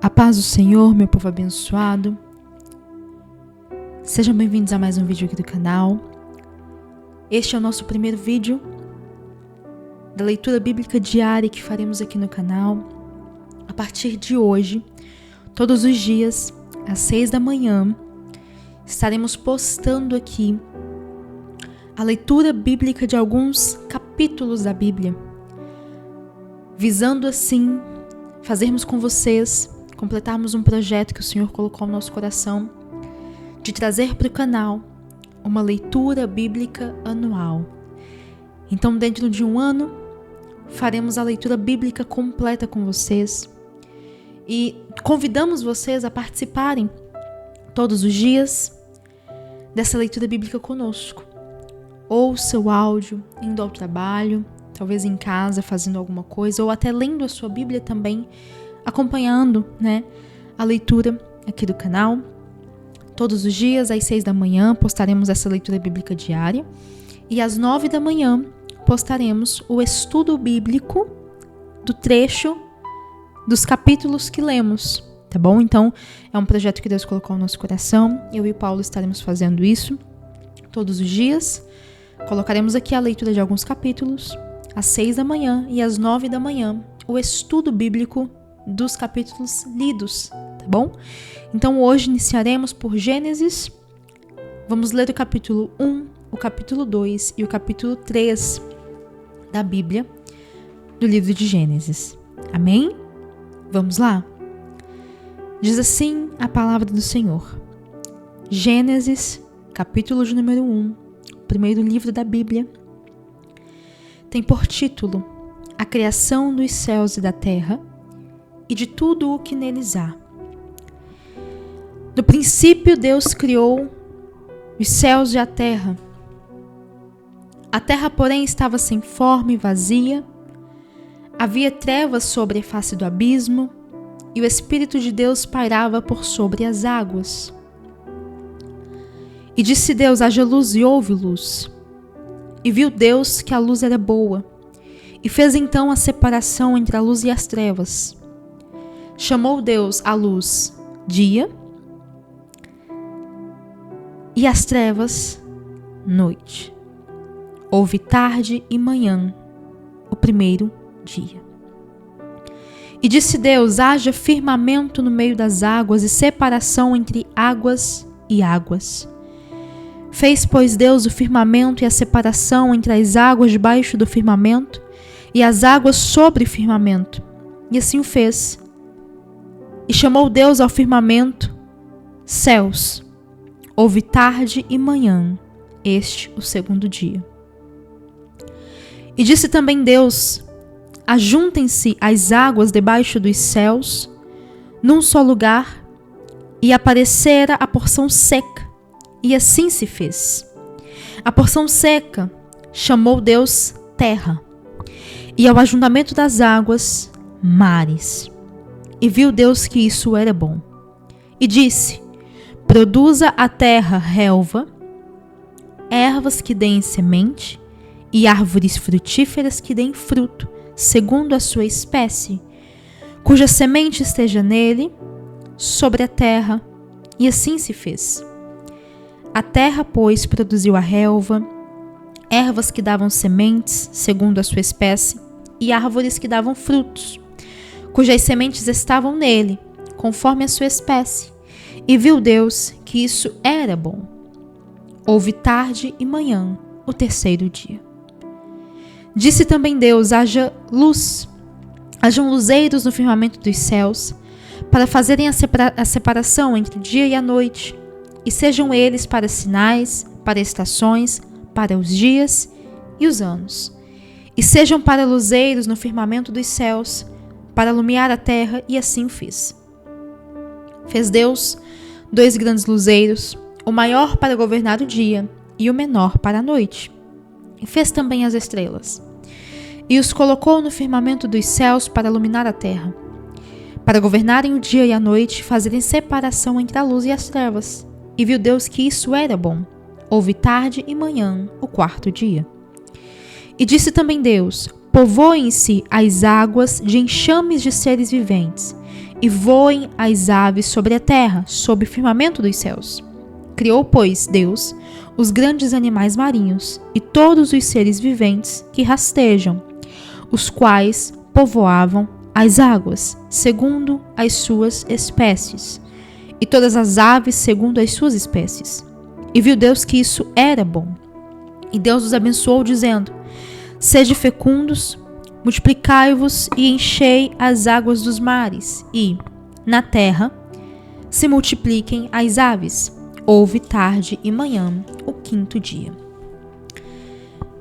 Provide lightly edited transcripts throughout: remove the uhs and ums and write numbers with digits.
A paz do Senhor, meu povo abençoado. Sejam bem-vindos a mais um vídeo aqui do canal. Este é o nosso primeiro vídeo da leitura bíblica diária que faremos aqui no canal. A partir de hoje, todos os dias, às 6 da manhã, estaremos postando aqui a leitura bíblica de alguns capítulos da Bíblia, visando assim fazermos com vocês, completarmos um projeto que o Senhor colocou no nosso coração, de trazer para o canal uma leitura bíblica anual. Então, dentro de um ano, faremos a leitura bíblica completa com vocês e convidamos vocês a participarem todos os dias dessa leitura bíblica conosco. Ouça o áudio indo ao trabalho, talvez em casa fazendo alguma coisa, ou até lendo a sua Bíblia também, acompanhando, a leitura aqui do canal. Todos os dias, às 6 da manhã, postaremos essa leitura bíblica diária. E às 9 da manhã, postaremos o estudo bíblico do trecho dos capítulos que lemos, tá bom? Então, é um projeto que Deus colocou no nosso coração. Eu e o Paulo estaremos fazendo isso todos os dias. Colocaremos aqui a leitura de alguns capítulos, às 6 da manhã e às 9 da manhã, o estudo bíblico dos capítulos lidos, tá bom? Então hoje iniciaremos por Gênesis. Vamos ler o capítulo 1, o capítulo 2 e o capítulo 3 da Bíblia, do livro de Gênesis. Amém? Vamos lá? Diz assim a palavra do Senhor. Gênesis, capítulo de número 1, o primeiro livro da Bíblia, tem por título A Criação dos Céus e da Terra e de tudo o que neles há. No princípio, Deus criou os céus e a terra. A terra, porém, estava sem forma e vazia. Havia trevas sobre a face do abismo, e o Espírito de Deus pairava por sobre as águas. E disse Deus: haja luz, e houve luz. E viu Deus que a luz era boa, e fez então a separação entre a luz e as trevas. Chamou Deus a luz dia, e as trevas noite. Houve tarde e manhã, o primeiro dia. E disse Deus: haja firmamento no meio das águas e separação entre águas e águas. Fez, pois, Deus o firmamento e a separação entre as águas debaixo do firmamento e as águas sobre o firmamento. E assim o fez. E chamou Deus ao firmamento céus. Houve tarde e manhã, este o segundo dia. E disse também Deus: ajuntem-se as águas debaixo dos céus, num só lugar, e aparecera a porção seca. E assim se fez. A porção seca chamou Deus terra, e ao ajuntamento das águas, mares. E viu Deus que isso era bom. E disse: produza a terra relva, ervas que deem semente, e árvores frutíferas que deem fruto, segundo a sua espécie, cuja semente esteja nele, sobre a terra. E assim se fez. A terra, pois, produziu a relva, ervas que davam sementes, segundo a sua espécie, e árvores que davam frutos, cujas sementes estavam nele, conforme a sua espécie. E viu Deus que isso era bom. Houve tarde e manhã, o terceiro dia. Disse também Deus: haja luz, hajam luzeiros no firmamento dos céus, para fazerem a separação entre o dia e a noite, e sejam eles para sinais, para estações, para os dias e os anos. E sejam para luzeiros no firmamento dos céus, para alumiar a terra, e assim fez. Fez Deus 2 grandes luzeiros, o maior para governar o dia e o menor para a noite. E fez também as estrelas. E os colocou no firmamento dos céus para iluminar a terra, para governarem o dia e a noite, fazerem separação entre a luz e as trevas. E viu Deus que isso era bom. Houve tarde e manhã, o quarto dia. E disse também Deus: povoem-se as águas de enxames de seres viventes, e voem as aves sobre a terra, sob o firmamento dos céus. Criou, pois, Deus os grandes animais marinhos e todos os seres viventes que rastejam, os quais povoavam as águas, segundo as suas espécies, e todas as aves segundo as suas espécies. E viu Deus que isso era bom. E Deus os abençoou, dizendo: Sede fecundos, multiplicai-vos e enchei as águas dos mares, e, na terra, se multipliquem as aves. Houve tarde e manhã, o 5º dia.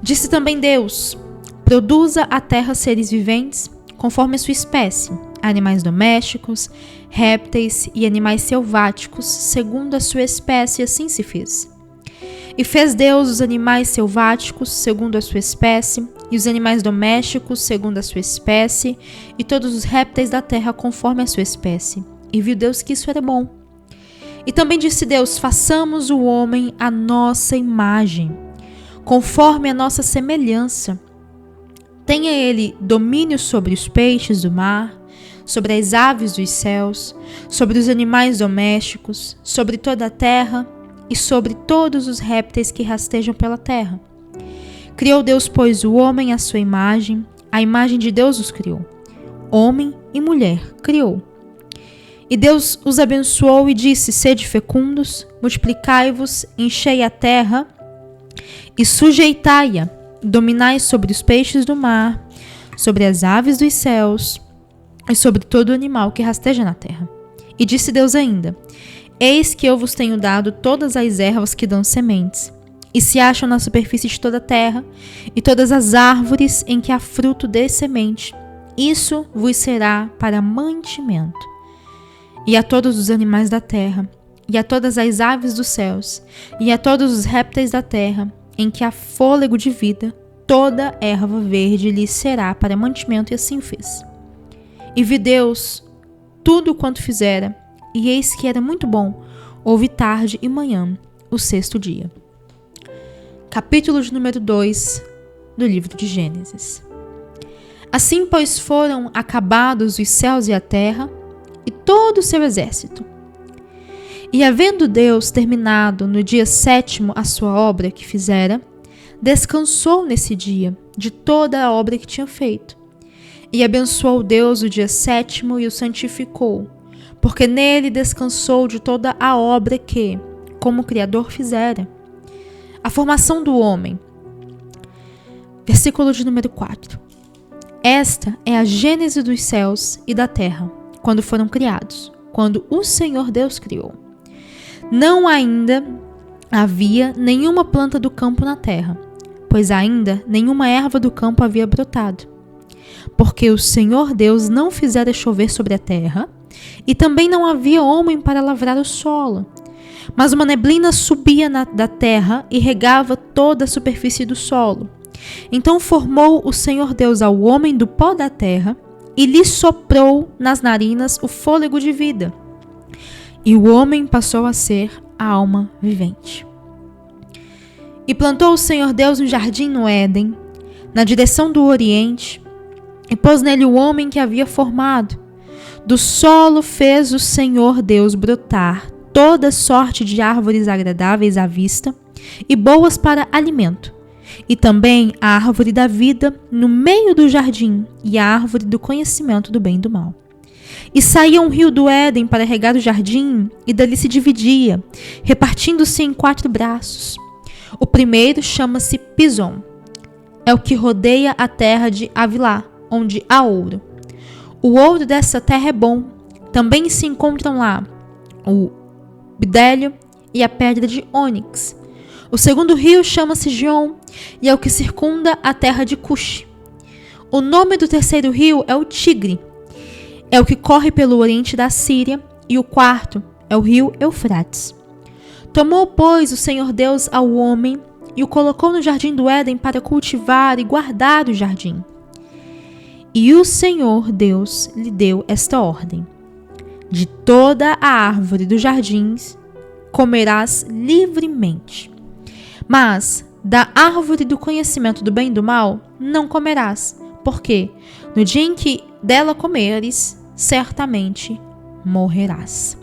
Disse também Deus: Produza a terra seres viventes, conforme a sua espécie, animais domésticos, répteis e animais selváticos, segundo a sua espécie, assim se fez. E fez Deus os animais selváticos, segundo a sua espécie, e os animais domésticos, segundo a sua espécie, e todos os répteis da terra, conforme a sua espécie. E viu Deus que isso era bom. E também disse Deus: Façamos o homem à nossa imagem, conforme a nossa semelhança. Tenha ele domínio sobre os peixes do mar, sobre as aves dos céus, sobre os animais domésticos, sobre toda a terra e sobre todos os répteis que rastejam pela terra. Criou Deus, pois, o homem à sua imagem, a imagem de Deus os criou. Homem e mulher criou. E Deus os abençoou e disse: Sede fecundos, multiplicai-vos, enchei a terra e sujeitai-a, dominai sobre os peixes do mar, sobre as aves dos céus e sobre todo animal que rasteja na terra. E disse Deus ainda: Eis que eu vos tenho dado todas as ervas que dão sementes, e se acham na superfície de toda a terra, e todas as árvores em que há fruto de semente. Isso vos será para mantimento. E a todos os animais da terra, e a todas as aves dos céus, e a todos os répteis da terra, em que há fôlego de vida, toda erva verde lhes será para mantimento, e assim fez. E viu Deus tudo quanto fizera, e eis que era muito bom. Houve tarde e manhã, o 6º dia. Capítulo de número 2 do livro de Gênesis. Assim, pois, foram acabados os céus e a terra, e todo o seu exército. E havendo Deus terminado no dia 7º a sua obra que fizera, descansou nesse dia de toda a obra que tinha feito. E abençoou Deus o dia 7º e o santificou, porque nele descansou de toda a obra que, como Criador, fizera. A formação do homem. Versículo de número 4. Esta é a gênese dos céus e da terra, quando foram criados, quando o Senhor Deus criou. Não ainda havia nenhuma planta do campo na terra, pois ainda nenhuma erva do campo havia brotado, porque o Senhor Deus não fizera chover sobre a terra, e também não havia homem para lavrar o solo. Mas uma neblina subia da terra e regava toda a superfície do solo. Então formou o Senhor Deus ao homem do pó da terra e lhe soprou nas narinas o fôlego de vida. E o homem passou a ser a alma vivente. E plantou o Senhor Deus um jardim no Éden, na direção do Oriente, e pôs nele o homem que havia formado. Do solo fez o Senhor Deus brotar toda sorte de árvores agradáveis à vista e boas para alimento, e também a árvore da vida no meio do jardim e a árvore do conhecimento do bem e do mal. E saía um rio do Éden para regar o jardim, e dali se dividia, repartindo-se em 4 braços. O primeiro chama-se Pison. É o que rodeia a terra de Havilá, onde há ouro. O ouro dessa terra é bom. Também se encontram lá o bidélio e a pedra de ônix. O segundo rio chama-se Gion, e é o que circunda a terra de Cuxi. O nome do terceiro rio é o Tigre. É o que corre pelo oriente da Síria, e o quarto é o rio Eufrates. Tomou, pois, o Senhor Deus ao homem e o colocou no jardim do Éden para cultivar e guardar o jardim. E o Senhor Deus lhe deu esta ordem: de toda a árvore dos jardins comerás livremente, mas da árvore do conhecimento do bem e do mal não comerás, porque no dia em que dela comeres, certamente morrerás.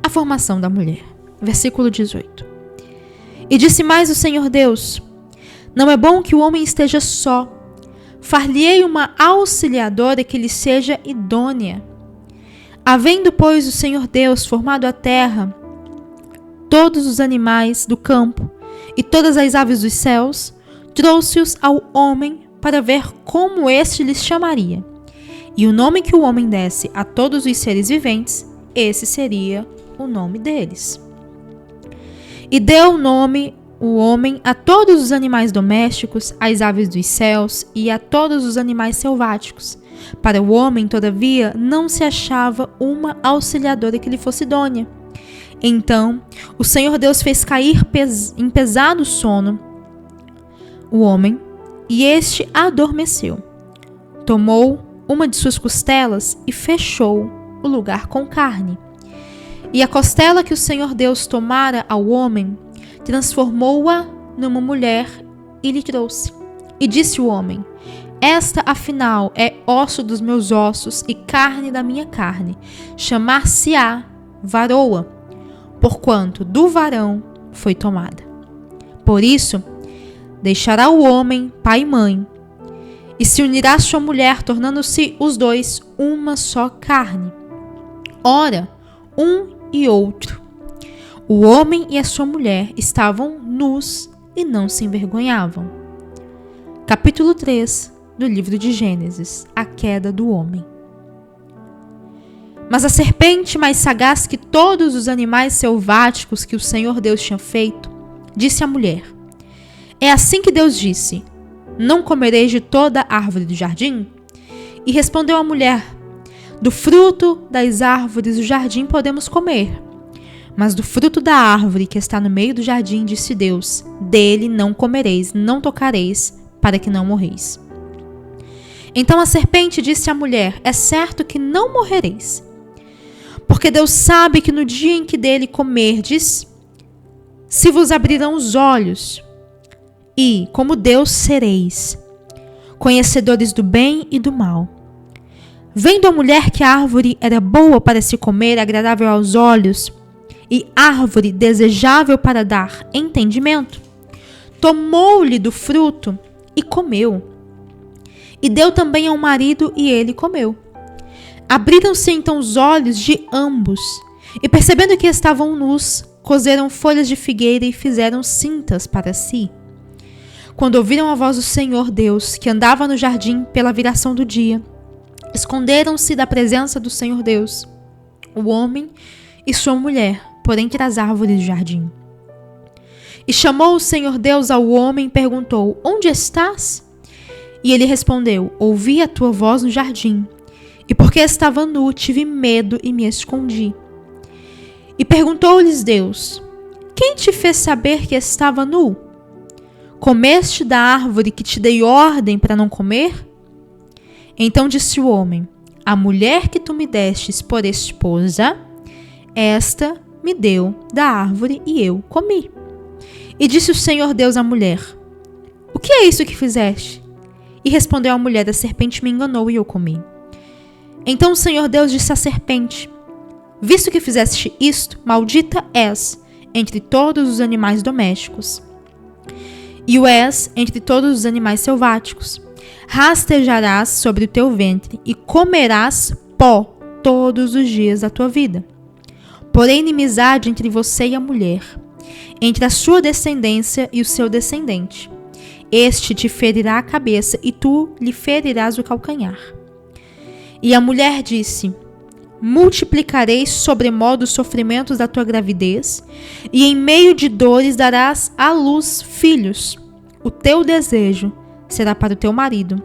A formação da mulher. Versículo 18. E disse mais o Senhor Deus: não é bom que o homem esteja só. Far-lhe-ei uma auxiliadora que lhe seja idônea. Havendo, pois, o Senhor Deus formado a terra, todos os animais do campo e todas as aves dos céus, trouxe-os ao homem para ver como este lhes chamaria. E o nome que o homem desse a todos os seres viventes, esse seria o nome deles. E deu nome o homem a todos os animais domésticos, às aves dos céus e a todos os animais selváticos. Para o homem, todavia, não se achava uma auxiliadora que lhe fosse idônea. Então, o Senhor Deus fez cair em pesado sono o homem, e este adormeceu. Tomou uma de suas costelas e fechou o lugar com carne. E a costela que o Senhor Deus tomara ao homem, transformou-a numa mulher e lhe trouxe. E disse o homem: esta, afinal, é osso dos meus ossos e carne da minha carne. Chamar-se-á varoa, porquanto do varão foi tomada. Por isso, deixará o homem pai e mãe, e se unirá à sua mulher, tornando-se os dois uma só carne. Ora, um e outro. O homem e a sua mulher estavam nus e não se envergonhavam. Capítulo 3 do livro de Gênesis, a queda do homem. Mas a serpente, mais sagaz que todos os animais selváticos que o Senhor Deus tinha feito, disse à mulher: é assim que Deus disse: não comereis de toda árvore do jardim? E respondeu a mulher: do fruto das árvores do jardim podemos comer, mas do fruto da árvore que está no meio do jardim, disse Deus: dele não comereis, não tocareis, para que não morreis. Então a serpente disse à mulher: é certo que não morrereis, porque Deus sabe que no dia em que dele comerdes, se vos abrirão os olhos, e, como Deus, sereis conhecedores do bem e do mal. Vendo a mulher que a árvore era boa para se comer, agradável aos olhos, e árvore desejável para dar entendimento, tomou-lhe do fruto e comeu. E deu também ao marido, e ele comeu. Abriram-se então os olhos de ambos, e percebendo que estavam nus, coseram folhas de figueira e fizeram cintas para si. Quando ouviram a voz do Senhor Deus, que andava no jardim pela viração do dia, esconderam-se da presença do Senhor Deus, o homem e sua mulher, por entre as árvores do jardim. E chamou o Senhor Deus ao homem e perguntou: onde estás? E ele respondeu: ouvi a tua voz no jardim, e porque estava nu, tive medo e me escondi. E perguntou-lhes Deus: quem te fez saber que estava nu? Comeste da árvore que te dei ordem para não comer? Então disse o homem: a mulher que tu me destes por esposa, esta me deu da árvore e eu comi. E disse o Senhor Deus à mulher: o que é isso que fizeste? E respondeu a mulher: a serpente me enganou e eu comi. Então o Senhor Deus disse à serpente: visto que fizeste isto, maldita és entre todos os animais domésticos, e o és entre todos os animais selváticos. Rastejarás sobre o teu ventre e comerás pó todos os dias da tua vida. Porém, inimizade entre você e a mulher, entre a sua descendência e o seu descendente. Este te ferirá a cabeça e tu lhe ferirás o calcanhar. E a mulher disse: multiplicarei sobremodo os sofrimentos da tua gravidez, e em meio de dores darás à luz filhos. O teu desejo será para o teu marido,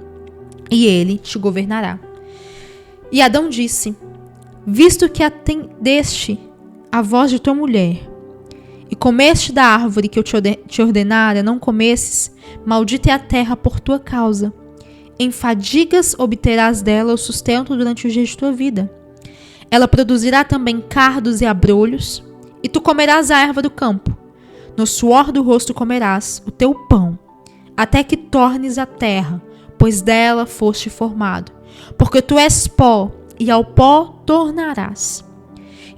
e ele te governará. E Adão disse: visto que atendeste a voz de tua mulher, e comeste da árvore que eu te ordenara não comesses, maldita é a terra por tua causa. Em fadigas obterás dela o sustento durante os dias de tua vida. Ela produzirá também cardos e abrolhos, e tu comerás a erva do campo. No suor do rosto comerás o teu pão, até que tornes a terra, pois dela foste formado. Porque tu és pó, e ao pó tornarás.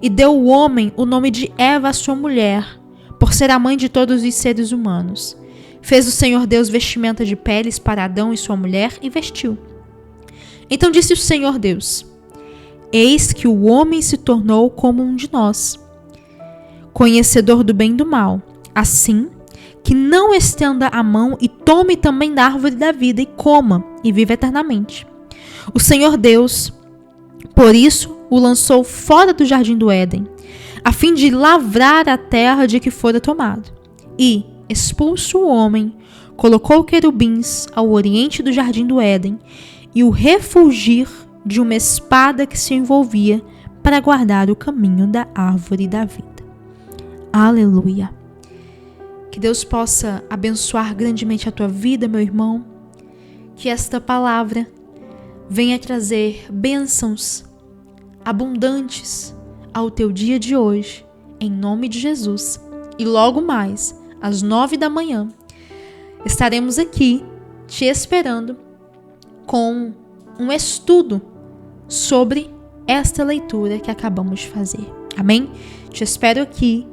E deu o homem o nome de Eva à sua mulher, por ser a mãe de todos os seres humanos. Fez o Senhor Deus vestimenta de peles para Adão e sua mulher e vestiu. Então disse o Senhor Deus: Eis que o homem se tornou como um de nós, conhecedor do bem e do mal. Assim, que não estenda a mão e tome também da árvore da vida e coma e viva eternamente. O Senhor Deus, por isso, o lançou fora do jardim do Éden, a fim de lavrar a terra de que fora tomado. E, expulso o homem, colocou querubins ao oriente do jardim do Éden e o refulgir de uma espada que se envolvia para guardar o caminho da árvore da vida. Aleluia! Que Deus possa abençoar grandemente a tua vida, meu irmão. Que esta palavra venha trazer bênçãos abundantes ao teu dia de hoje, em nome de Jesus. E logo mais, às 9 da manhã, estaremos aqui te esperando com um estudo sobre esta leitura que acabamos de fazer. Amém? Te espero aqui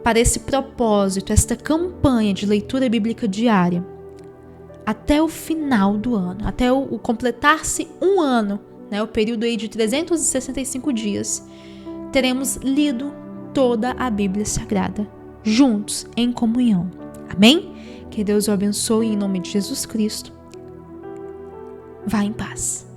para esse propósito, esta campanha de leitura bíblica diária, até o final do ano, até o completar-se um ano, o período aí de 365 dias, teremos lido toda a Bíblia Sagrada, juntos, em comunhão. Amém? Que Deus o abençoe em nome de Jesus Cristo. Vá em paz.